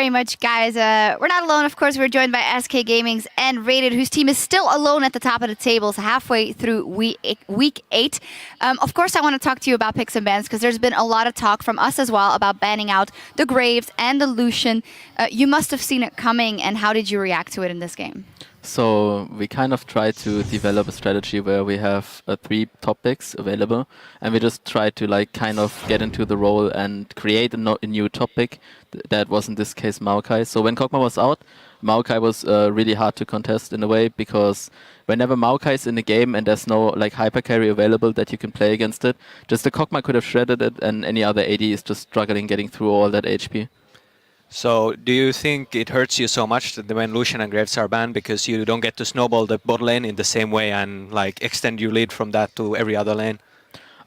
very much, guys. We're not alone, of course. We're joined by SK Gaming's and Rated, whose team is still alone at the top of the tables halfway through week 8. Of course, I want to talk to you about picks and bans, because there's been a lot of talk from us as well about banning out the Graves and the Lucian. You must have seen it coming, and how did you react to it in this game? So we kind of try to develop a strategy where we have 3 top picks available, and we just try to like kind of get into the role and create a new top pick. That was in this case Maokai. So when Kog'Maw was out, Maokai was really hard to contest in a way, because whenever Maokai is in the game and there's no like hyper carry available that you can play against it, just the Kog'Maw could have shredded it, and any other AD is just struggling getting through all that HP. So, do you think it hurts you so much that when Lucian and Graves are banned, because you don't get to snowball the bot lane in the same way and like extend your lead from that to every other lane?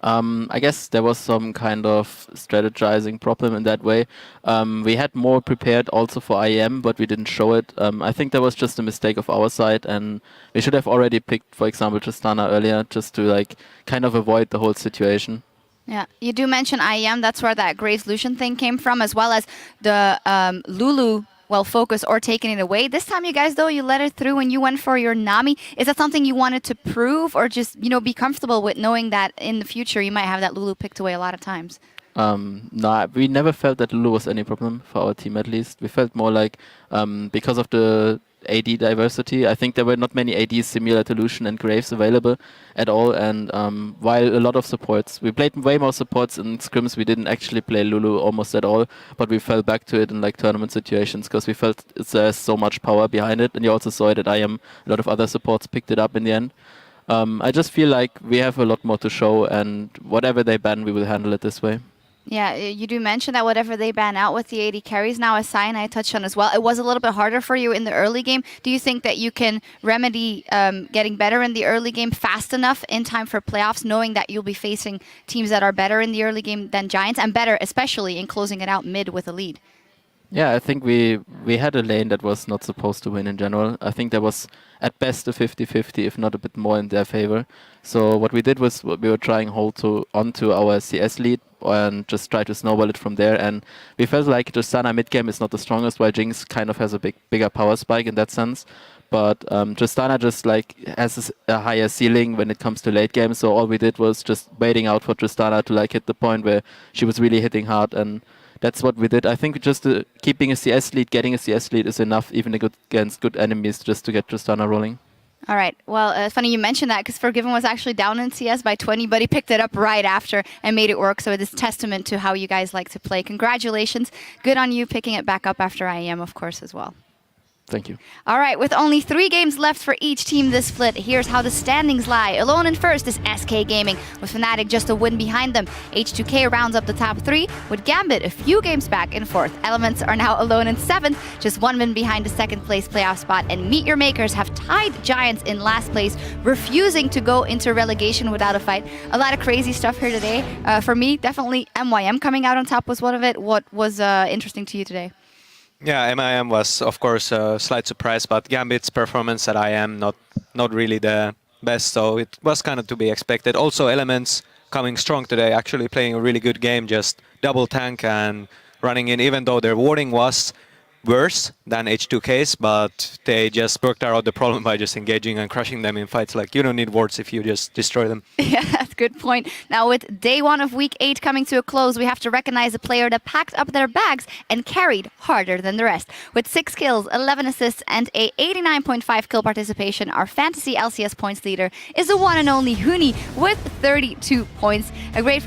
I guess there was some kind of strategizing problem in that way. We had more prepared also for IEM, but we didn't show it. I think that was just a mistake of our side, and we should have already picked, for example, Tristana earlier, just to like kind of avoid the whole situation. Yeah, you do mention IEM. That's where that Graves Lucian thing came from, as well as the Lulu, well, focus or taking it away. This time, you guys, though, you let it through and you went for your Nami. Is that something you wanted to prove, or just, you know, be comfortable with knowing that in the future you might have that Lulu picked away a lot of times? No, we never felt that Lulu was any problem for our team, at least. We felt more like, because of the AD diversity, I think there were not many ADs similar to Lucian and Graves available at all, and while a lot of supports, we played way more supports in scrims, we didn't actually play Lulu almost at all, but we fell back to it in like tournament situations, because we felt there's so much power behind it, and you also saw it at IEM, a lot of other supports picked it up in the end. I just feel like we have a lot more to show, and whatever they ban, we will handle it this way. Yeah, you do mention that whatever they ban out with the AD carries now, as Sai and I touched on as well, it was a little bit harder for you in the early game. Do you think that you can remedy getting better in the early game fast enough in time for playoffs, knowing that you'll be facing teams that are better in the early game than Giants, and better especially in closing it out mid with a lead? Yeah, I think we had a lane that was not supposed to win in general. I think there was at best a 50-50, if not a bit more in their favor. So what we did was we were trying hold onto our CS lead and just try to snowball it from there. And we felt like Tristana mid game is not the strongest, while Jinx kind of has a bigger power spike in that sense. But Tristana just like has a higher ceiling when it comes to late game. So all we did was just waiting out for Tristana to like hit the point where she was really hitting hard, and that's what we did. I think just keeping a CS lead, getting a CS lead is enough, even against good enemies, just to get Tristana rolling. All right. Well, it's funny you mentioned that, because Forgiven was actually down in CS by 20, but he picked it up right after and made it work. So it is testament to how you guys like to play. Congratulations. Good on you picking it back up after IEM, of course, as well. Thank you. All right, with only 3 games left for each team this split, here's how the standings lie. Alone in first is SK Gaming, with Fnatic just a win behind them. H2K rounds up the top 3, with Gambit a few games back in 4th. Elements are now alone in 7th, just 1 win behind the 2nd place playoff spot. And Meet Your Makers have tied Giants in last place, refusing to go into relegation without a fight. A lot of crazy stuff here today. For me, definitely MYM coming out on top was one of it. What was interesting to you today? Yeah, MIM was, of course, a slight surprise, but Gambit's performance at IM not really the best, so it was kind of to be expected. Also, Elements coming strong today, actually playing a really good game, just double tank and running in, even though their warding was worse than H2K's, but they just worked out the problem by just engaging and crushing them in fights. Like, you don't need wards if you just destroy them. Yeah, that's a good point. Now, with day 1 of week 8 coming to a close, we have to recognize a player that packed up their bags and carried harder than the rest. With 6 kills, 11 assists, and a 89.5 kill participation, our fantasy LCS points leader is the one and only Huni with 32 points. A great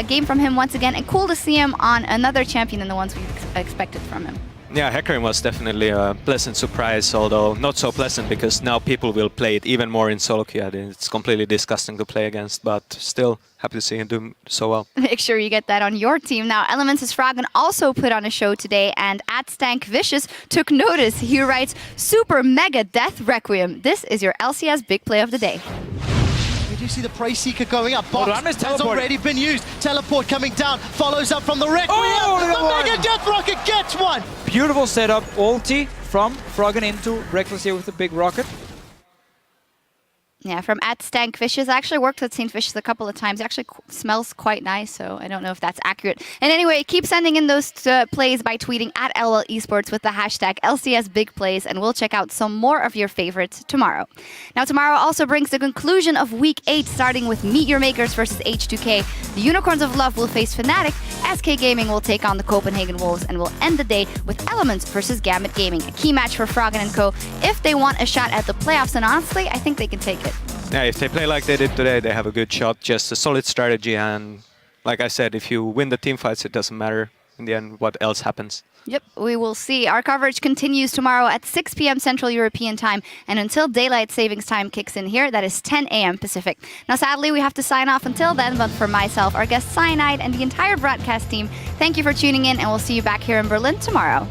game from him once again, and cool to see him on another champion than the ones we expected from him. Yeah, Hecarim was definitely a pleasant surprise, although not so pleasant, because now people will play it even more in solo queue. It's completely disgusting to play against, but still happy to see him do so well. Make sure you get that on your team. Now, Elements' Froggen also put on a show today, and @StankVicious took notice. He writes, "Super Mega Death Requiem. This is your LCS big play of the day." We do see the Prey Seeker going up. Box has already been used. Teleport coming down, follows up from the Requiem. The Mega Death Rocket gets one! Beautiful setup, ulti from Froggen into Reckless here with the big rocket. Yeah, from @stankfishes. I actually worked with St. Fishes a couple of times. It actually smells quite nice, so I don't know if that's accurate. And anyway, keep sending in those plays by tweeting @LL Esports with the hashtag LCSBigPlays, and we'll check out some more of your favorites tomorrow. Now, tomorrow also brings the conclusion of Week 8, starting with Meet Your Makers versus H2K. The Unicorns of Love will face Fnatic, SK Gaming will take on the Copenhagen Wolves, and we'll end the day with Elements versus Gambit Gaming. A key match for Froggen & Co. if they want a shot at the playoffs, and honestly, I think they can take it. Yeah, if they play like they did today, they have a good shot. Just a solid strategy, and like I said, if you win the team fights, it doesn't matter in the end what else happens. Yep, we will see. Our coverage continues tomorrow at 6 p.m. Central European Time, and until Daylight Savings Time kicks in here, that is 10 a.m. Pacific. Now, sadly, we have to sign off until then, but for myself, our guest Cyanide, and the entire broadcast team, thank you for tuning in, and we'll see you back here in Berlin tomorrow.